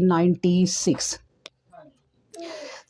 96।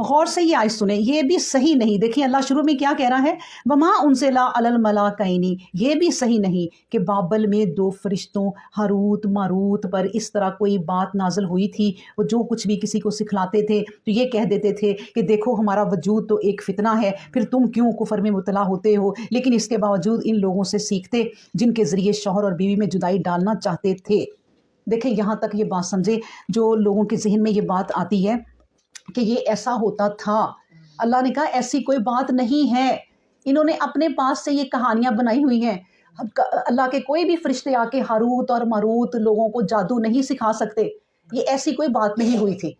غور سے یہ آیت سنیں، یہ بھی صحیح نہیں۔ دیکھیں اللہ شروع میں کیا کہہ رہا ہے، وما انزلا علی الملائکین، یہ بھی صحیح نہیں کہ بابل میں 2 فرشتوں ہاروت ماروت پر اس طرح کوئی بات نازل ہوئی تھی، وہ جو کچھ بھی کسی کو سکھلاتے تھے تو یہ کہہ دیتے تھے کہ دیکھو ہمارا وجود تو ایک فتنہ ہے، پھر تم کیوں کفر میں مبتلا ہوتے ہو، لیکن اس کے باوجود ان لوگوں سے سیکھتے جن کے ذریعے شوہر اور بیوی میں جدائی ڈالنا چاہتے تھے۔ دیکھیں یہاں تک یہ بات سمجھے، جو لوگوں کے ذہن میں یہ بات آتی ہے کہ یہ ایسا ہوتا تھا، اللہ نے کہا ایسی کوئی بات نہیں ہے، انہوں نے اپنے پاس سے یہ کہانیاں بنائی ہوئی ہیں۔ اللہ کے کوئی بھی فرشتے آ کے ہاروت اور ماروت لوگوں کو جادو نہیں سکھا سکتے، یہ ایسی کوئی بات نہیں ہوئی تھی،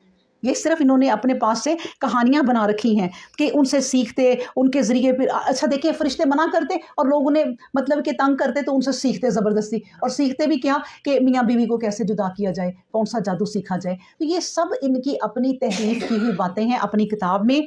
یہ صرف انہوں نے اپنے پاس سے کہانیاں بنا رکھی ہیں کہ ان سے سیکھتے، ان کے ذریعے پھر اچھا دیکھیں فرشتے منع کرتے اور لوگ انہیں مطلب کہ تنگ کرتے تو ان سے سیکھتے زبردستی، اور سیکھتے بھی کیا کہ میاں بیوی کو کیسے جدا کیا جائے، کون سا جادو سیکھا جائے۔ تو یہ سب ان کی اپنی تحریف کی ہوئی باتیں ہیں اپنی کتاب میں۔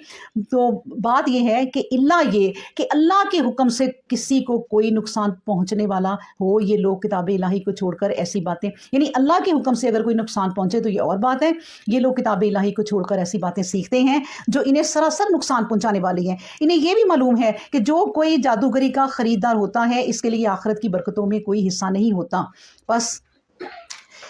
تو بات یہ ہے کہ اللہ یہ کہ اللہ کے حکم سے کسی کو کوئی نقصان پہنچنے والا ہو، یہ لوگ کتاب الہی کو چھوڑ کر ایسی باتیں، یعنی اللہ کے حکم سے اگر کوئی نقصان پہنچے تو یہ اور بات ہے، یہ لوگ کتاب الہی کو چھوڑ کر ایسی باتیں سیکھتے ہیں جو انہیں سراسر نقصان پہنچانے والی ہیں۔ انہیں یہ بھی معلوم ہے کہ جو کوئی جادوگری کا خریدار ہوتا ہے اس کے لیے آخرت کی برکتوں میں کوئی حصہ نہیں ہوتا، بس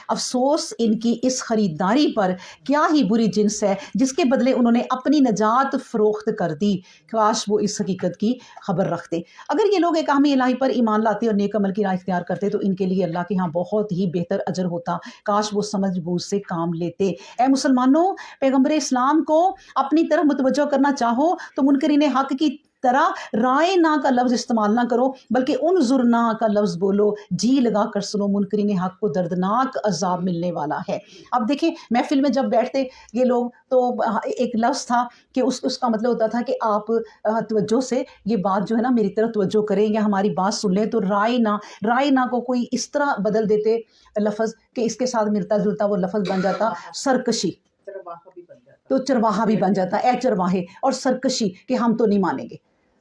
افسوس ان کی اس خریداری پر، کیا ہی بری جنس ہے جس کے بدلے انہوں نے اپنی نجات فروخت کر دی، کاش وہ اس حقیقت کی خبر رکھتے۔ اگر یہ لوگ احکام الہی پر ایمان لاتے اور نیک عمل کی راہ اختیار کرتے تو ان کے لیے اللہ کے ہاں بہت ہی بہتر اجر ہوتا، کاش وہ سمجھ بوجھ سے کام لیتے۔ اے مسلمانوں، پیغمبر اسلام کو اپنی طرف متوجہ کرنا چاہو تو منکرین حق کی طرح رائے نہ کا لفظ استعمال نہ کرو، بلکہ انظرنا کا لفظ بولو، جی لگا کر سنو، منکرین حق کو دردناک عذاب ملنے والا ہے۔ اب دیکھیں محفل میں جب بیٹھتے یہ لوگ تو ایک لفظ تھا کہ اس کا مطلب ہوتا تھا کہ آپ توجہ سے یہ بات جو ہے نا میری طرف توجہ کریں یا ہماری بات سن لیں، تو رائے نہ کو کوئی اس طرح بدل دیتے لفظ کہ اس کے ساتھ ملتا جلتا وہ لفظ بن جاتا سرکشی، تو چرواہا بھی بن جاتا، اے چرواہے، اور سرکشی کہ ہم تو نہیں مانیں گے۔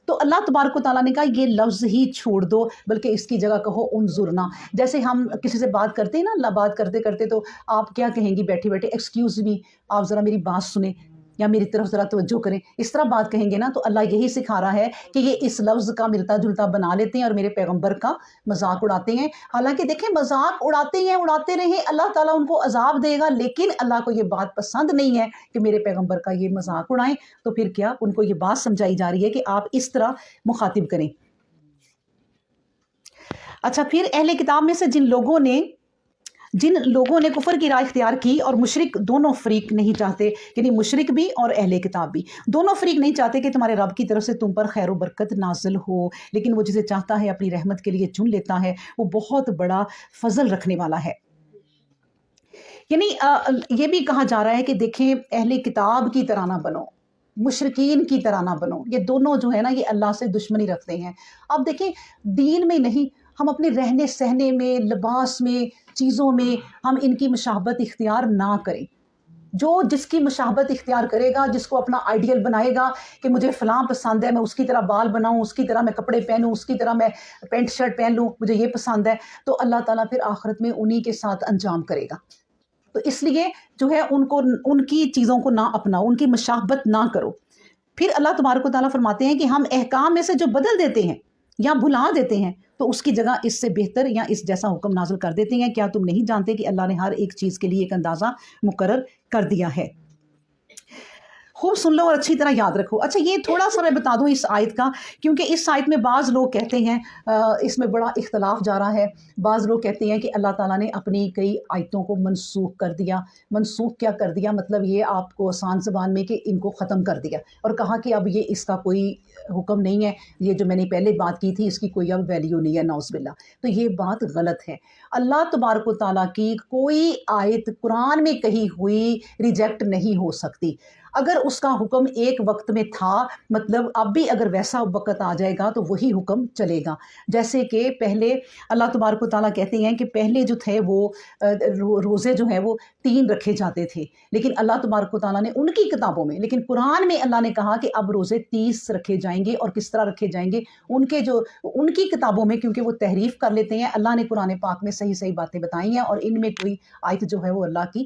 تو اللہ تبارک و تعالیٰ نے کہا یہ لفظ ہی چھوڑ دو، بلکہ اس کی جگہ کہو انظرنا۔ جیسے ہم کسی سے بات کرتے ہیں نا، اللہ بات کرتے کرتے تو آپ کیا کہیں گی بیٹھے بیٹھے، ایکسکیوز می، آپ ذرا میری بات سنیں یا میری طرف ذرا توجہ کریں، اس طرح بات کہیں گے نا۔ تو اللہ یہی سکھا رہا ہے کہ یہ اس لفظ کا ملتا جلتا بنا لیتے ہیں اور میرے پیغمبر کا مذاق اڑاتے ہیں۔ حالانکہ دیکھیں مذاق اڑاتے ہیں، اڑاتے رہیں، اللہ تعالیٰ ان کو عذاب دے گا، لیکن اللہ کو یہ بات پسند نہیں ہے کہ میرے پیغمبر کا یہ مذاق اڑائیں۔ تو پھر کیا ان کو یہ بات سمجھائی جا رہی ہے کہ آپ اس طرح مخاطب کریں۔ اچھا پھر اہل کتاب میں سے جن لوگوں نے کفر کی راہ اختیار کی، اور مشرک دونوں فریق نہیں چاہتے، یعنی مشرک بھی اور اہل کتاب بھی دونوں فریق نہیں چاہتے کہ تمہارے رب کی طرف سے تم پر خیر و برکت نازل ہو، لیکن وہ جسے چاہتا ہے اپنی رحمت کے لیے چن لیتا ہے، وہ بہت بڑا فضل رکھنے والا ہے۔ یعنی یہ بھی کہا جا رہا ہے کہ دیکھیں اہل کتاب کی طرح نہ بنو، مشرکین کی طرح نہ بنو، یہ دونوں جو ہے نا یہ اللہ سے دشمنی رکھتے ہیں۔ اب دیکھیں دین میں نہیں، ہم اپنے رہنے سہنے میں، لباس میں، چیزوں میں ہم ان کی مشابہت اختیار نہ کریں۔ جو جس کی مشابہت اختیار کرے گا، جس کو اپنا آئیڈیل بنائے گا کہ مجھے فلاں پسند ہے، میں اس کی طرح بال بناؤں، اس کی طرح میں کپڑے پہنوں، اس کی طرح میں پینٹ شرٹ پہن لوں، مجھے یہ پسند ہے، تو اللہ تعالیٰ پھر آخرت میں انہی کے ساتھ انجام کرے گا۔ تو اس لیے جو ہے ان کی چیزوں کو نہ اپناؤ، ان کی مشابہت نہ کرو۔ پھر اللہ تبارک و تعالیٰ فرماتے ہیں کہ ہم احکام میں سے جو بدل دیتے ہیں یا بھلا دیتے ہیں تو اس کی جگہ اس سے بہتر یا اس جیسا حکم نازل کر دیتے ہیں۔ کیا تم نہیں جانتے کہ اللہ نے ہر ایک چیز کے لیے ایک اندازہ مقرر کر دیا ہے؟ خوب سن لو اور اچھی طرح یاد رکھو۔ اچھا یہ تھوڑا سا میں بتا دوں اس آیت کا، کیونکہ اس آیت میں بعض لوگ کہتے ہیں اس میں بڑا اختلاف جا رہا ہے۔ بعض لوگ کہتے ہیں کہ اللہ تعالیٰ نے اپنی کئی آیتوں کو منسوخ کر دیا۔ منسوخ کیا کر دیا؟ مطلب یہ آپ کو آسان زبان میں کہ ان کو ختم کر دیا اور کہا کہ اب یہ اس کا کوئی حکم نہیں ہے، یہ جو میں نے پہلے بات کی تھی اس کی کوئی اب ویلیو نہیں ہے، نعوذ باللہ۔ تو یہ بات غلط ہے۔ اللہ تبارک و تعالیٰ کی کوئی آیت قرآن میں کہی ہوئی ریجیکٹ نہیں ہو سکتی۔ اگر اس کا حکم ایک وقت میں تھا، مطلب اب بھی اگر ویسا وقت آ جائے گا تو وہی حکم چلے گا۔ جیسے کہ پہلے اللہ تبارک و تعالیٰ کہتے ہیں کہ پہلے جو تھے وہ روزے جو ہیں وہ 3 رکھے جاتے تھے، لیکن اللہ تبارک و تعالیٰ نے ان کی کتابوں میں، لیکن قرآن میں اللہ نے کہا کہ اب روزے 30 رکھے جائیں گے۔ اور کس طرح رکھے جائیں گے؟ ان کی کتابوں میں، کیونکہ وہ تحریف کر لیتے ہیں۔ اللہ نے قرآن پاک میں صحیح صحیح باتیں بتائی ہیں اور ان میں کوئی آیت جو ہے وہ اللہ کی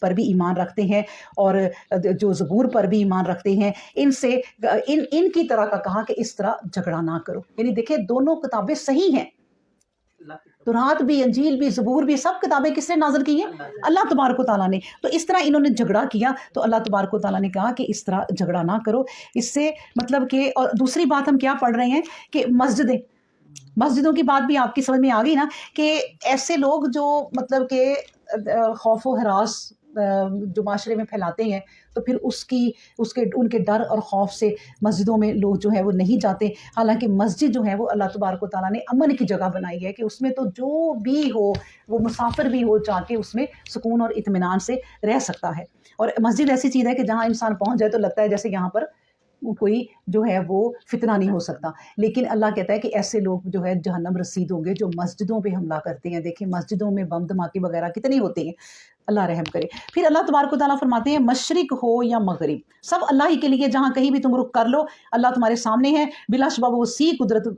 پر بھی ایمان رکھتے ہیں اور جو زبور پر بھی ایمان رکھتے ہیں، ان سے ان کی طرح کا کہا کہ اس طرح جھگڑا نہ کرو۔ یعنی دیکھیں دونوں کتابیں صحیح ہیں، تورات بھی، انجیل بھی، زبور بھی، سب کتابیں کس نے نازل کی ہیں؟ اللہ تبارک و تعالیٰ نے۔ تو اس طرح انہوں نے جھگڑا کیا تو اللہ تبارک و تعالیٰ نے کہا کہ اس طرح جھگڑا نہ کرو۔ اس سے مطلب کہ، اور دوسری بات ہم کیا پڑھ رہے ہیں کہ مسجدوں کی بات بھی آپ کی سمجھ میں آ گئی نا، کہ ایسے لوگ جو مطلب کہ خوف و ہراس جو معاشرے میں پھیلاتے ہیں، تو پھر ان کے ڈر اور خوف سے مسجدوں میں لوگ جو ہے وہ نہیں جاتے۔ حالانکہ مسجد جو ہے وہ اللہ تبارک و تعالیٰ نے امن کی جگہ بنائی ہے کہ اس میں تو جو بھی ہو، وہ مسافر بھی ہو، جا کے اس میں سکون اور اطمینان سے رہ سکتا ہے۔ اور مسجد ایسی چیز ہے کہ جہاں انسان پہنچ جائے تو لگتا ہے جیسے یہاں پر کوئی جو ہے وہ فتنہ نہیں ہو سکتا۔ لیکن اللہ کہتا ہے کہ ایسے لوگ جو ہے جہنم رسید ہوں گے جو مسجدوں پہ حملہ کرتے ہیں۔ دیکھیں مسجدوں میں بم دھماکے وغیرہ کتنے ہوتے ہیں، اللہ رحم کرے۔ پھر اللہ تبارک و تعالیٰ فرماتے ہیں مشرق ہو یا مغرب، سب اللہ ہی کے لیے، جہاں کہیں بھی تم رخ کر لو اللہ تمہارے سامنے ہے، بلا شبہ وہ وسیع قدرت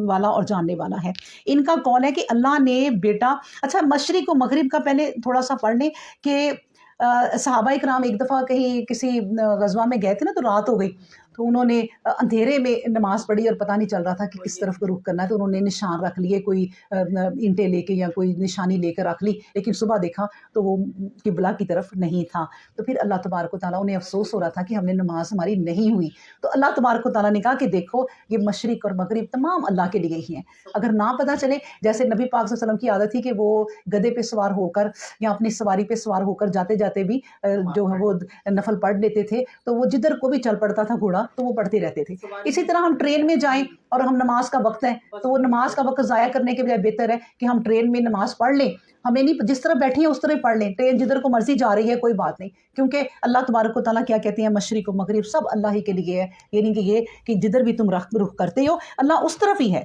والا اور جاننے والا ہے۔ ان کا قول ہے کہ اللہ نے بیٹا، اچھا مشرق و مغرب کا پہلے تھوڑا سا پڑھ لیں کہ صحابہ کرام ایک دفعہ کہیں کسی غزوہ میں گئے تھے نا، تو رات ہو گئی، تو انہوں نے اندھیرے میں نماز پڑھی اور پتہ نہیں چل رہا تھا کہ کس طرف کو رخ کرنا ہے، تو انہوں نے نشان رکھ لیے، کوئی اینٹیں لے کے یا کوئی نشانی لے کر رکھ لی، لیکن صبح دیکھا تو وہ قبلہ کی طرف نہیں تھا۔ تو پھر اللہ تبارک و تعالیٰ، انہیں افسوس ہو رہا تھا کہ ہم نے نماز ہماری نہیں ہوئی، تو اللہ تبارک و تعالیٰ نے کہا کہ دیکھو یہ مشرق اور مغرب تمام اللہ کے لیے ہی ہیں۔ اگر نہ پتہ چلے، جیسے نبی پاک صلی اللہ علیہ وسلم کی عادت تھی کہ وہ گدھے پہ سوار ہو کر یا اپنی سواری پہ سوار ہو کر جاتے جاتے بھی جو ہے وہ نفل پڑھ لیتے تھے، تو وہ جدھر کو بھی چل پڑتا تھا گھوڑا تو وہ پڑھتے رہتے تھے۔ اسی طرح ہم ٹرین میں جائیں اور ہم نماز کا وقت ہے تو وہ نماز کا وقت ضائع کرنے کے بجائے بہتر ہے کہ ہم ٹرین میں نماز پڑھ لیں، ہمیں نہیں جس طرح بیٹھے ہیں اس طرح پڑھ لیں، ٹرین جدھر کو مرضی جا رہی ہے کوئی بات نہیں، کیونکہ اللہ تبارک و تعالیٰ کیا کہتے ہیں مشرق و مغرب سب اللہ ہی کے لیے ہے، یعنی کہ یہ کہ جدھر بھی تم رخ کرتے ہو اللہ اس طرف ہی ہے،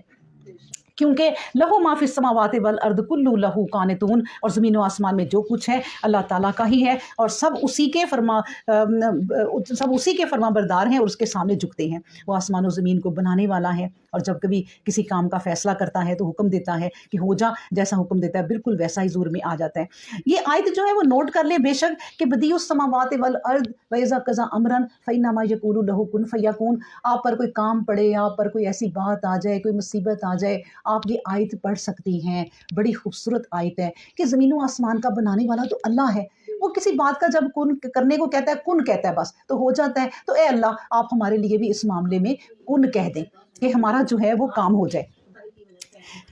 کیونکہ لہو ما فی السماوات والارض کل لہو قانتون، اور زمین و آسمان میں جو کچھ ہے اللہ تعالیٰ کا ہی ہے اور سب اسی کے فرما بردار ہیں اور اس کے سامنے جھکتے ہیں۔ وہ آسمان و زمین کو بنانے والا ہے اور جب کبھی کسی کام کا فیصلہ کرتا ہے تو حکم دیتا ہے کہ ہو جا، جیسا حکم دیتا ہے بالکل ویسا ہی زور میں آ جاتا ہے۔ یہ آیت جو ہے وہ نوٹ کر لیں بے شک کہ بدیع السماوات والارض واذا قضى امرا فانما يقول له كن فيكون۔ آپ پر کوئی کام پڑے، آپ پر کوئی ایسی بات آ جائے، کوئی مصیبت آ جائے، آپ یہ آیت پڑھ سکتی ہیں۔ بڑی خوبصورت آیت ہے کہ زمین و آسمان کا بنانے والا تو اللہ ہے، وہ کسی بات کا جب کن کرنے کو کہتا ہے، کن کہتا ہے بس تو ہو جاتا ہے۔ تو اے اللہ آپ ہمارے لیے بھی اس معاملے میں کن کہہ دیں کہ ہمارا جو ہے وہ کام ہو جائے،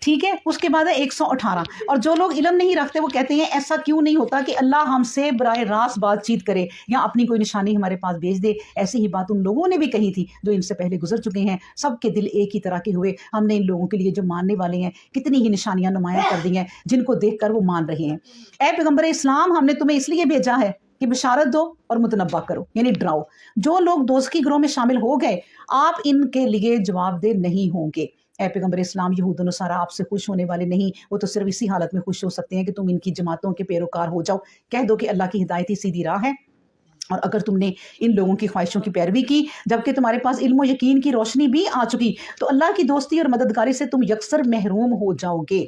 ٹھیک ہے۔ اس کے بعد ہے 118، اور جو لوگ علم نہیں رکھتے وہ کہتے ہیں ایسا کیوں نہیں ہوتا کہ اللہ ہم سے براہ راست بات چیت کرے یا اپنی کوئی نشانی ہمارے پاس بھیج دے۔ ایسی ہی بات ان لوگوں نے بھی کہی تھی جو ان سے پہلے گزر چکے ہیں، سب کے دل ایک ہی طرح کے ہوئے، ہم نے ان لوگوں کے لیے جو ماننے والے ہیں کتنی ہی نشانیاں نمایاں کر دی ہیں جن کو دیکھ کر وہ مان رہے ہیں۔ اے پیغمبر اسلام ہم نے تمہیں اس لیے بھیجا ہے کہ بشارت دو اور متنبہ کرو، یعنی ڈراؤ۔ جو لوگ دوزخی گروہ میں شامل ہو گئے آپ ان کے لیے جواب دہ نہیں ہوں گے۔ اے پیغمبر اسلام یہود و نصارہ آپ سے خوش ہونے والے نہیں، وہ تو صرف اسی حالت میں خوش ہو سکتے ہیں کہ تم ان کی جماعتوں کے پیروکار ہو جاؤ۔ کہہ دو کہ اللہ کی ہدایت ہی سیدھی راہ ہے، اور اگر تم نے ان لوگوں کی خواہشوں کی پیروی کی جبکہ تمہارے پاس علم و یقین کی روشنی بھی آ چکی تو اللہ کی دوستی اور مددگاری سے تم یکسر محروم ہو جاؤ گے۔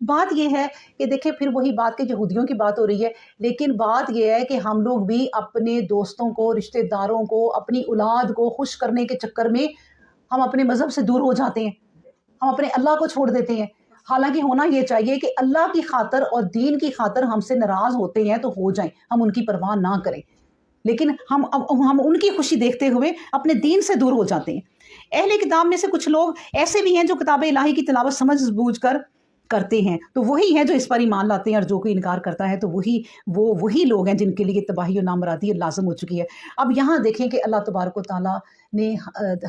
بات یہ ہے کہ دیکھیں پھر وہی بات کہ یہودیوں کی بات ہو رہی ہے، لیکن بات یہ ہے کہ ہم لوگ بھی اپنے دوستوں کو، رشتہ داروں کو، اپنی اولاد کو خوش کرنے کے چکر میں ہم اپنے مذہب سے دور ہو جاتے ہیں، ہم اپنے اللہ کو چھوڑ دیتے ہیں۔ حالانکہ ہونا یہ چاہیے کہ اللہ کی خاطر اور دین کی خاطر ہم سے ناراض ہوتے ہیں تو ہو جائیں، ہم ان کی پرواہ نہ کریں، لیکن ہم ان کی خوشی دیکھتے ہوئے اپنے دین سے دور ہو جاتے ہیں۔ اہل کتاب میں سے کچھ لوگ ایسے بھی ہیں جو کتاب الہی کی تلاوت سمجھ بوجھ کر کرتے ہیں، تو وہی ہیں جو اس پر ایمان لاتے ہیں، اور جو کوئی انکار کرتا ہے تو وہی لوگ ہیں جن کے لیے تباہی و نامرادی لازم ہو چکی ہے۔ اب یہاں دیکھیں کہ اللہ تبارک و تعالیٰ نے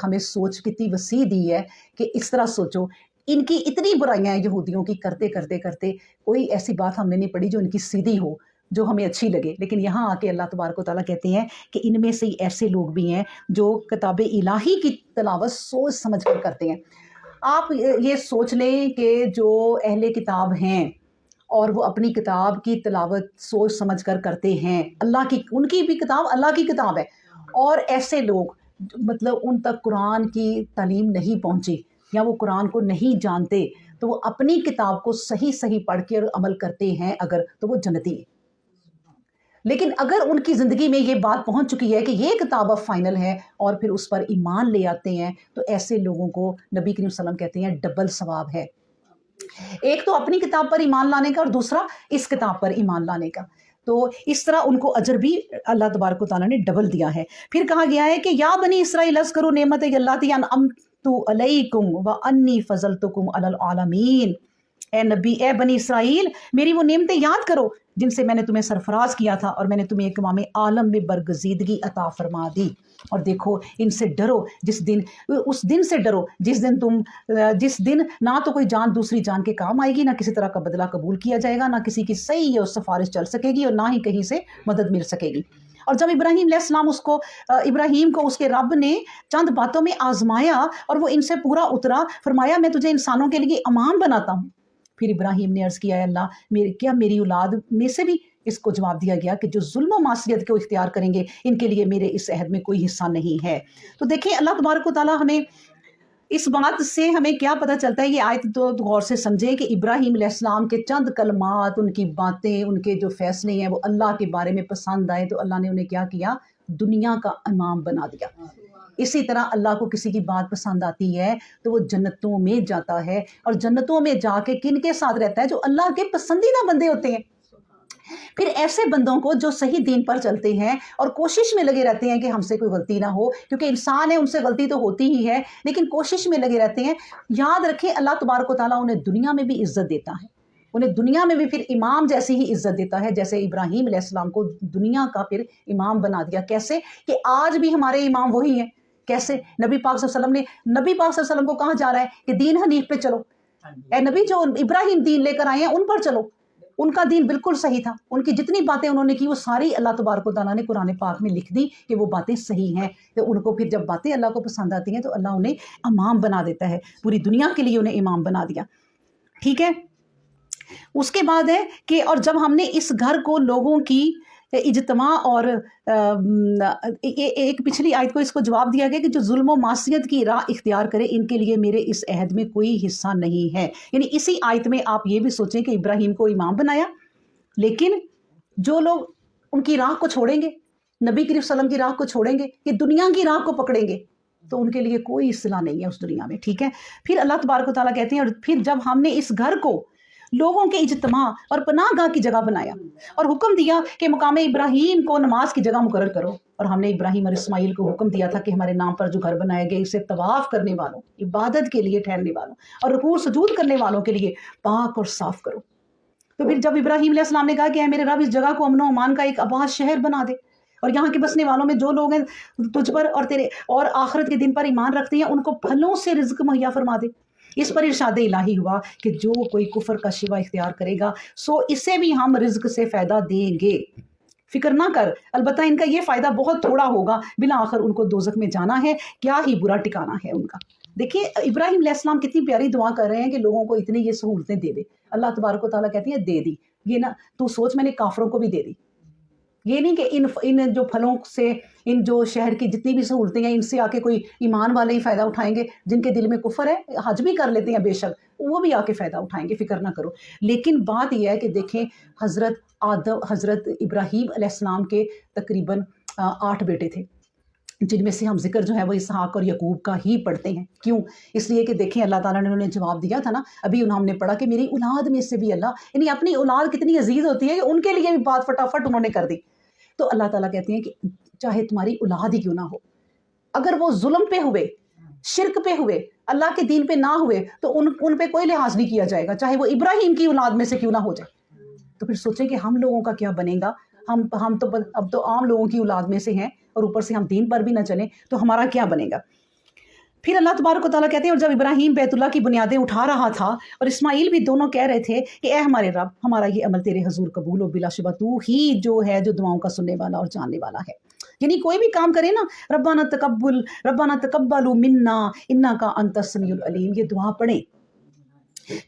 ہمیں سوچ کتنی وسیع دی ہے کہ اس طرح سوچو، ان کی اتنی برائیاں ہیں یہودیوں کی، کرتے کرتے کرتے کوئی ایسی بات ہم نے نہیں پڑھی جو ان کی سیدھی ہو، جو ہمیں اچھی لگے، لیکن یہاں آ کے اللہ تبارک و تعالیٰ کہتے ہیں کہ ان میں سے ایسے لوگ بھی ہیں جو کتاب الہی کی تلاوت سوچ سمجھ کر کرتے ہیں۔ آپ یہ سوچ لیں کہ جو اہل کتاب ہیں اور وہ اپنی کتاب کی تلاوت سوچ سمجھ کر کرتے ہیں، ان کی بھی کتاب اللہ کی کتاب ہے، اور ایسے لوگ مطلب ان تک قرآن کی تعلیم نہیں پہنچی یا وہ قرآن کو نہیں جانتے تو وہ اپنی کتاب کو صحیح پڑھ کے اور عمل کرتے ہیں اگر، تو وہ جنتی ہیں۔ لیکن اگر ان کی زندگی میں یہ بات پہنچ چکی ہے کہ یہ کتاب اب فائنل ہے اور پھر اس پر ایمان لے آتے ہیں، تو ایسے لوگوں کو نبی کریم صلی اللہ علیہ وسلم کہتے ہیں ڈبل ثواب ہے، ایک تو اپنی کتاب پر ایمان لانے کا اور دوسرا اس کتاب پر ایمان لانے کا۔ تو اس طرح ان کو اجر بھی اللہ تبارک و تعالیٰ نے ڈبل دیا ہے۔ پھر کہا گیا ہے کہ یا بنی اسرائیل اذکروا نعمت اللہ انعمت علیکم وانی فضلتکم علی العالمین، اے نبی، اے بنی اسرائیل، میری وہ نعمتیں یاد کرو جن سے میں نے تمہیں سرفراز کیا تھا اور میں نے تمہیں اقوام عالم میں برگزیدگی عطا فرما دی۔ اور دیکھو ان سے ڈرو اس دن سے ڈرو جس دن نہ تو کوئی جان دوسری جان کے کام آئے گی، نہ کسی طرح کا بدلہ قبول کیا جائے گا، نہ کسی کی صحیح اور سفارش چل سکے گی، اور نہ ہی کہیں سے مدد مل سکے گی۔ اور جب ابراہیم علیہ السلام ابراہیم کو اس کے رب نے چند باتوں میں آزمایا اور وہ ان سے پورا اترا، فرمایا میں تجھے انسانوں کے لیے امام بناتا ہوں۔ پھر ابراہیم نے عرض کیا ہے اللہ کیا میری اولاد میں سے بھی، اس کو جواب دیا گیا کہ جو ظلم و معصیت کو اختیار کریں گے ان کے لیے میرے اس عہد میں کوئی حصہ نہیں ہے۔ تو دیکھیں اللہ تبارک و تعالیٰ ہمیں اس بات سے ہمیں کیا پتہ چلتا ہے، یہ آیت تو غور سے سمجھیں کہ ابراہیم علیہ السلام کے چند کلمات، ان کی باتیں، ان کے جو فیصلے ہیں وہ اللہ کے بارے میں پسند آئے تو اللہ نے انہیں کیا کیا، دنیا کا امام بنا دیا۔ اسی طرح اللہ کو کسی کی بات پسند آتی ہے تو وہ جنتوں میں جاتا ہے، اور جنتوں میں جا کے کن کے ساتھ رہتا ہے، جو اللہ کے پسندیدہ بندے ہوتے ہیں۔ پھر ایسے بندوں کو جو صحیح دین پر چلتے ہیں اور کوشش میں لگے رہتے ہیں کہ ہم سے کوئی غلطی نہ ہو، کیونکہ انسان ہے ان سے غلطی تو ہوتی ہی ہے، لیکن کوشش میں لگے رہتے ہیں، یاد رکھیں اللہ تبارک و تعالیٰ انہیں دنیا میں بھی عزت دیتا ہے، انہیں دنیا میں بھی پھر امام جیسی ہی عزت دیتا ہے جیسے ابراہیم علیہ السلام کو دنیا کا پھر امام بنا دیا۔ کیسے کہ آج بھی ہمارے امام وہی ہیں۔ کیسے؟ نبی پاک صلی اللہ علیہ وسلم کو کہاں جا رہا ہے کہ دین حنیف پہ چلو، اے نبی جو ابراہیم دین لے کر آئے ہیں ان پر چلو، ان کا دین بالکل صحیح تھا، ان کی جتنی باتیں انہوں نے کی وہ ساری اللہ تبارک و تعالیٰ نے قرآن پاک میں لکھ دی کہ وہ باتیں صحیح ہیں۔ تو ان کو پھر جب باتیں اللہ کو پسند آتی ہیں تو اللہ انہیں امام بنا دیتا ہے، پوری دنیا کے لیے انہیں امام بنا دیا۔ ٹھیک ہے، اس کے بعد ہے کہ اور جب ہم نے اس گھر کو لوگوں کی اجتماع اور ایک پچھلی آیت کو اس کو جواب دیا گیا کہ جو ظلم و معصیت کی راہ اختیار کرے ان کے لیے میرے اس عہد میں کوئی حصہ نہیں ہے۔ یعنی اسی آیت میں آپ یہ بھی سوچیں کہ ابراہیم کو امام بنایا، لیکن جو لوگ ان کی راہ کو چھوڑیں گے، نبی کریم صلی اللہ علیہ وسلم کی راہ کو چھوڑیں گے، کہ دنیا کی راہ کو پکڑیں گے، تو ان کے لیے کوئی اصلاح نہیں ہے اس دنیا میں۔ ٹھیک ہے، پھر اللہ تبارک و تعالیٰ کہتے ہیں اور پھر جب ہم نے اس گھر کو لوگوں کے اجتماع اور پناہ گاہ کی جگہ بنایا اور حکم دیا کہ مقام ابراہیم کو نماز کی جگہ مقرر کرو، اور ہم نے ابراہیم اور اسماعیل کو حکم دیا تھا کہ ہمارے نام پر جو گھر بنائے گئے اسے طواف کرنے والوں، عبادت کے لیے ٹھہرنے والوں اور رکوع سجود کرنے والوں کے لیے پاک اور صاف کرو۔ تو پھر جب ابراہیم علیہ السلام نے کہا کہ اے میرے رب اس جگہ کو امن و امان کا ایک آباد شہر بنا دے، اور یہاں کے بسنے والوں میں جو لوگ ہیں تجھ پر اور تیرے اور آخرت کے دن پر ایمان رکھتے ہیں ان کو پھلوں سے رزق مہیا فرما دے۔ اس پر ارشاد الہی ہوا کہ جو کوئی کفر کا شیوہ اختیار کرے گا سو اسے بھی ہم رزق سے فائدہ دیں گے، فکر نہ کر، البتہ ان کا یہ فائدہ بہت تھوڑا ہوگا، بالآخر ان کو دوزخ میں جانا ہے، کیا ہی برا ٹھکانہ ہے ان کا۔ دیکھیے ابراہیم علیہ السلام کتنی پیاری دعا کر رہے ہیں کہ لوگوں کو اتنی یہ سہولتیں دے دے۔ اللہ تبارک و تعالیٰ کہتی ہے دے دی، یہ نہ تو سوچ میں نے کافروں کو بھی دے دی، یہ نہیں کہ ان جو پھلوں سے، ان جو شہر کی جتنی بھی سہولتیں ہیں ان سے آ کے کوئی ایمان والے ہی فائدہ اٹھائیں گے، جن کے دل میں کفر ہے حج بھی کر لیتے ہیں بے شک، وہ بھی آ کے فائدہ اٹھائیں گے، فکر نہ کرو۔ لیکن بات یہ ہے کہ دیکھیں حضرت ابراہیم علیہ السلام کے تقریباً 8 بیٹے تھے، جن میں سے ہم ذکر جو ہے وہ اسحاق اور یعقوب کا ہی پڑھتے ہیں۔ کیوں؟ اس لیے کہ دیکھیں اللہ تعالیٰ نے انہیں جواب دیا تھا نا، ابھی ہم نے پڑھا کہ میری اولاد میں سے بھی اللہ، یعنی اپنی اولاد کتنی عزیز ہوتی ہے کہ ان کے لیے بھی بات فٹافٹ انہوں نے کر دی۔ تو اللہ تعالیٰ کہتے ہیں کہ چاہے تمہاری اولاد ہی کیوں نہ ہو، اگر وہ ظلم پہ ہوئے، شرک پہ ہوئے، اللہ کے دین پہ نہ ہوئے تو ان پہ کوئی لحاظ نہیں کیا جائے گا، چاہے وہ ابراہیم کی اولاد میں سے کیوں نہ ہو جائے۔ تو پھر سوچیں کہ ہم لوگوں کا کیا بنے گا، ہم تو اب تو عام لوگوں کی اولاد میں سے ہیں اور اوپر سے ہم دین پر بھی نہ چلیں تو ہمارا کیا بنے گا۔ پھر اللہ تبارک و تعالیٰ کہتے ہیں اور جب ابراہیم بیت اللہ کی بنیادیں اٹھا رہا تھا اور اسماعیل بھی دونوں کہہ رہے تھے کہ اے ہمارے رب ہمارا یہ عمل تیرے حضور قبول ہو، بلا شبہ تو ہی جو ہے جو دعاؤں کا سننے والا اور جاننے والا ہے۔ یعنی کوئی بھی کام کرے نا، ربنا تقبل منا انک انت السمیع العلیم، یہ دعا پڑھیں۔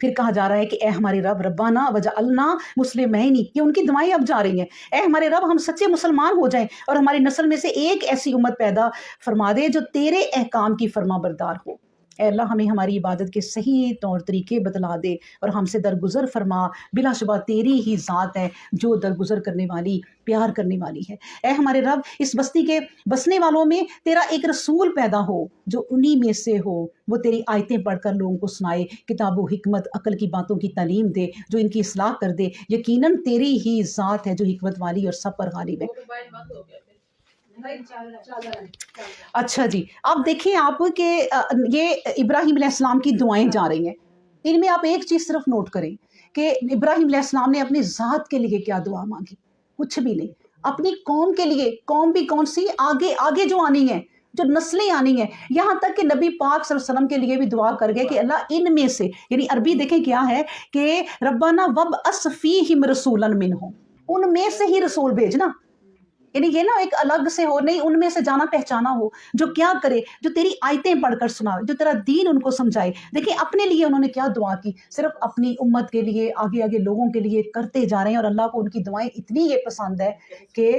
پھر کہا جا رہا ہے کہ اے ہمارے رب ربنا وجعلنا مسلمین، یہ ان کی دعائیں اب جا رہی ہیں، اے ہمارے رب ہم سچے مسلمان ہو جائیں اور ہماری نسل میں سے ایک ایسی امت پیدا فرما دے جو تیرے احکام کی فرما بردار ہو۔ اے اللہ ہمیں ہماری عبادت کے صحیح طور طریقے بتلا دے اور ہم سے درگزر فرما، بلا شبہ تیری ہی ذات ہے جو درگزر کرنے والی، پیار کرنے والی ہے۔ اے ہمارے رب، اس بستی کے بسنے والوں میں تیرا ایک رسول پیدا ہو جو انہی میں سے ہو، وہ تیری آیتیں پڑھ کر لوگوں کو سنائے، کتاب و حکمت عقل کی باتوں کی تعلیم دے، جو ان کی اصلاح کر دے۔ یقیناً تیری ہی ذات ہے جو حکمت والی اور سب پر غالب ہے۔ اچھا جی، اب دیکھیں آپ کہ یہ ابراہیم علیہ السلام کی دعائیں جا رہی ہیں، ان میں آپ ایک چیز صرف نوٹ کریں کہ ابراہیم علیہ السلام نے اپنی ذات کے لیے کیا دعا مانگی؟ کچھ بھی نہیں۔ اپنی قوم کے لیے، قوم بھی کون سی؟ آگے جو آنی ہے، جو نسلیں آنی ہیں، یہاں تک کہ نبی پاک صلی اللہ علیہ وسلم کے لیے بھی دعا کر گئے کہ اللہ ان میں سے، یعنی عربی دیکھیں کیا ہے کہ ربنا وابعث فیہم رسولا منہم، ان میں سے ہی رسول بھیجنا، یعنی یہ نا ایک الگ سے ہو نہیں، ان میں سے جانا پہچانا ہو جو کیا کرے، جو تیری آیتیں پڑھ کر سنائے، جو تیرا دین ان کو سمجھائے۔ دیکھیں اپنے لیے انہوں نے کیا دعا کی، صرف اپنی امت کے لیے، آگے لوگوں کے لیے کرتے جا رہے ہیں، اور اللہ کو ان کی دعائیں اتنی یہ پسند ہے کہ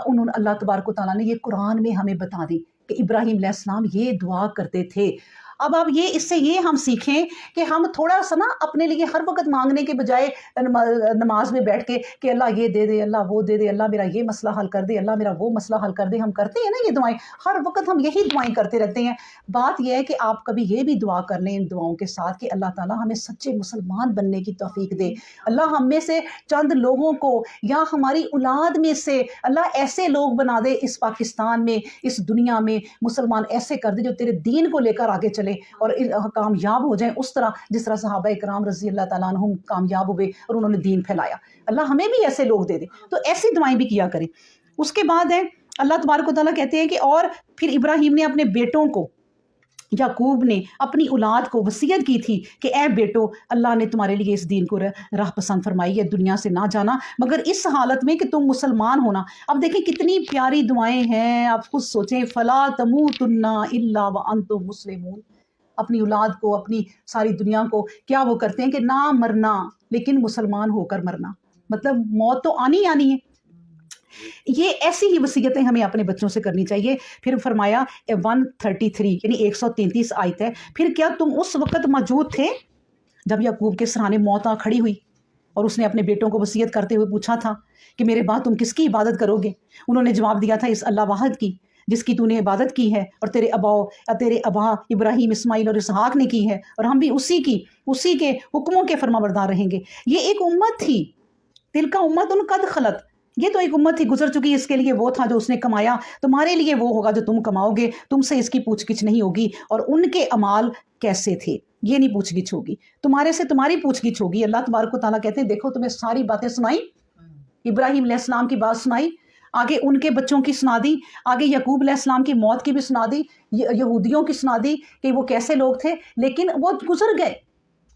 انہوں اللہ تبارک و تعالیٰ نے یہ قرآن میں ہمیں بتا دی کہ ابراہیم علیہ السلام یہ دعا کرتے تھے۔ اب یہ اس سے یہ ہم سیکھیں کہ ہم تھوڑا سا نا اپنے لیے ہر وقت مانگنے کے بجائے نماز میں بیٹھ کے کہ اللہ یہ دے دے، اللہ وہ دے دے، اللہ میرا یہ مسئلہ حل کر دے، اللہ میرا وہ مسئلہ حل کر دے، ہم کرتے ہیں نا یہ دعائیں، ہر وقت ہم یہی دعائیں کرتے رہتے ہیں۔ بات یہ ہے کہ آپ کبھی یہ بھی دعا کر لیں ان دعاؤں کے ساتھ کہ اللہ تعالیٰ ہمیں سچے مسلمان بننے کی توفیق دے، اللہ ہم میں سے چند لوگوں کو یا ہماری اولاد میں سے اللہ ایسے لوگ بنا دے اس پاکستان میں، اس دنیا میں مسلمان ایسے کر دے جو تیرے دین کو لے کر آگے چلے اور کامیاب ہو جائیں، اس طرح جس طرح صحابہ کرام رضی اللہ تعالیٰ عنہم کامیاب ہوئے اور انہوں نے دین پھیلایا۔ اللہ ہمیں بھی ایسے لوگ دے دے، تو ایسی دعائیں بھی کیا کریں۔ اس کے بعد ہے اللہ تبارک و تعالیٰ کہتے ہیں کہ اور پھر ابراہیم نے اپنے بیٹوں کو، یعقوب نے اپنی اولاد کو وصیت کی تھی کہ اے بیٹو، اللہ نے تمہارے لیے اس دین کو راہ پسند فرمائی ہے، دنیا سے نہ جانا مگر اس حالت میں کہ تم مسلمان ہونا۔ اب دیکھیں کتنی پیاری دعائیں ہیں، آپ خود سوچیں، فلا تموتن الا وانتم مسلمون۔ اپنی اولاد کو، اپنی ساری دنیا کو کیا وہ کرتے ہیں کہ نہ مرنا لیکن مسلمان ہو کر مرنا، مطلب موت تو آنی ہے۔ یہ ایسی ہی وصیتیں ہمیں اپنے بچوں سے کرنی چاہیے۔ پھر فرمایا 133 یعنی 133 آیت ہے، پھر کیا تم اس وقت موجود تھے جب یعقوب کے سرانے موت آ کھڑی ہوئی اور اس نے اپنے بیٹوں کو وصیت کرتے ہوئے پوچھا تھا کہ میرے بعد تم کس کی عبادت کرو گے؟ انہوں نے جواب دیا تھا اس اللہ واحد کی جس کی تو نے عبادت کی ہے اور تیرے ابا ابراہیم، اسماعیل اور اسحاق نے کی ہے، اور ہم بھی اسی کے حکموں کے فرما بردار رہیں گے۔ یہ ایک امت تھی، تلک امت قد خلت، یہ تو ایک امت تھی گزر چکی، اس کے لیے وہ تھا جو اس نے کمایا، تمہارے لیے وہ ہوگا جو تم کماؤ گے، تم سے اس کی پوچھ گچھ نہیں ہوگی، اور ان کے اعمال کیسے تھے یہ نہیں پوچھ گچھ ہوگی، تمہارے سے تمہاری پوچھ گچھ ہوگی۔ اللہ تبارک و تعالیٰ کہتے ہیں دیکھو تمہیں ساری باتیں سنائی، ابراہیم علیہ السلام کی بات سنائی، آگے ان کے بچوں کی سنا دی، آگے یعقوب علیہ السلام کی موت کی بھی سنا دی، یہودیوں کی سنا دی کہ وہ کیسے لوگ تھے، لیکن وہ گزر گئے،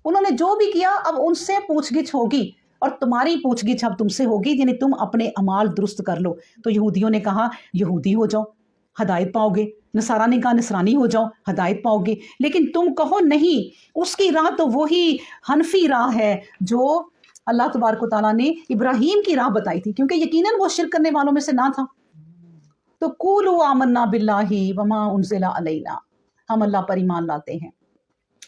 انہوں نے جو بھی کیا اب ان سے پوچھ گچھ ہوگی، اور تمہاری پوچھ گچھ اب تم سے ہوگی، یعنی تم اپنے اعمال درست کر لو۔ تو یہودیوں نے کہا یہودی ہو جاؤ ہدایت پاؤ گے، نصارہ نے کہا نصرانی ہو جاؤ ہدایت پاؤ گے، لیکن تم کہو نہیں، اس کی راہ تو وہی حنفی راہ ہے جو اللہ تبارک و تعالیٰ نے ابراہیم کی راہ بتائی تھی، کیونکہ یقیناً وہ شرک کرنے والوں میں سے نہ تھا۔ تو قولوا آمنا باللہ وما انزل علینا، ہم اللہ پر ایمان لاتے ہیں،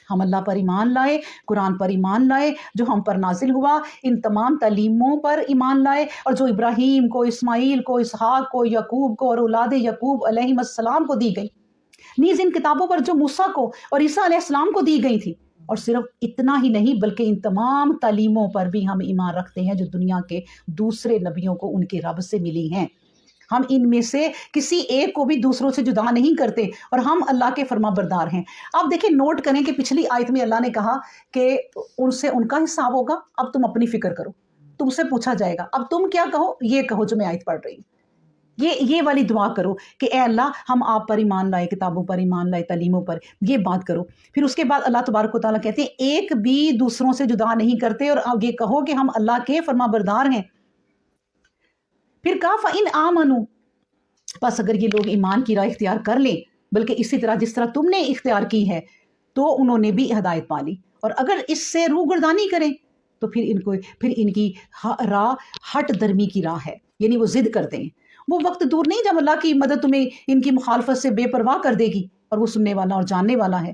ہم اللہ پر ایمان لائے، قرآن پر ایمان لائے جو ہم پر نازل ہوا، ان تمام تعلیموں پر ایمان لائے، اور جو ابراہیم کو، اسماعیل کو، اسحاق کو، یعقوب کو اور اولاد یعقوب علیہ السلام کو دی گئی، نیز ان کتابوں پر جو موسیٰ کو اور عیسیٰ علیہ السلام کو دی گئی تھی۔ اور صرف اتنا ہی نہیں بلکہ ان تمام تعلیموں پر بھی ہم ایمان رکھتے ہیں جو دنیا کے دوسرے نبیوں کو ان کے رب سے ملی ہیں، ہم ان میں سے کسی ایک کو بھی دوسروں سے جدا نہیں کرتے، اور ہم اللہ کے فرما بردار ہیں۔ اب دیکھیں نوٹ کریں کہ پچھلی آیت میں اللہ نے کہا کہ ان سے ان کا حساب ہوگا، اب تم اپنی فکر کرو، تم سے پوچھا جائے گا، اب تم کیا کہو، یہ کہو جو میں آیت پڑھ رہی ہوں، یہ والی دعا کرو کہ اے اللہ ہم آپ پر ایمان لائے، کتابوں پر ایمان لائے، تعلیموں پر، یہ بات کرو۔ پھر اس کے بعد اللہ تبارک و تعالیٰ کہتے ہیں ایک بھی دوسروں سے جدا نہیں کرتے، اور اب یہ کہو کہ ہم اللہ کے فرما بردار ہیں۔ پھر کہا فَإِنْ آمَنُوا، بس اگر یہ لوگ ایمان کی راہ اختیار کر لیں، بلکہ اسی طرح جس طرح تم نے اختیار کی ہے، تو انہوں نے بھی ہدایت پا لی، اور اگر اس سے روگردانی کریں تو پھر ان کی راہ ہٹ درمی کی راہ ہے، یعنی وہ ضد کرتے ہیں۔ وہ وقت دور نہیں جب اللہ کی مدد تمہیں ان کی مخالفت سے بے پرواہ کر دے گی، اور وہ سننے والا اور جاننے والا ہے۔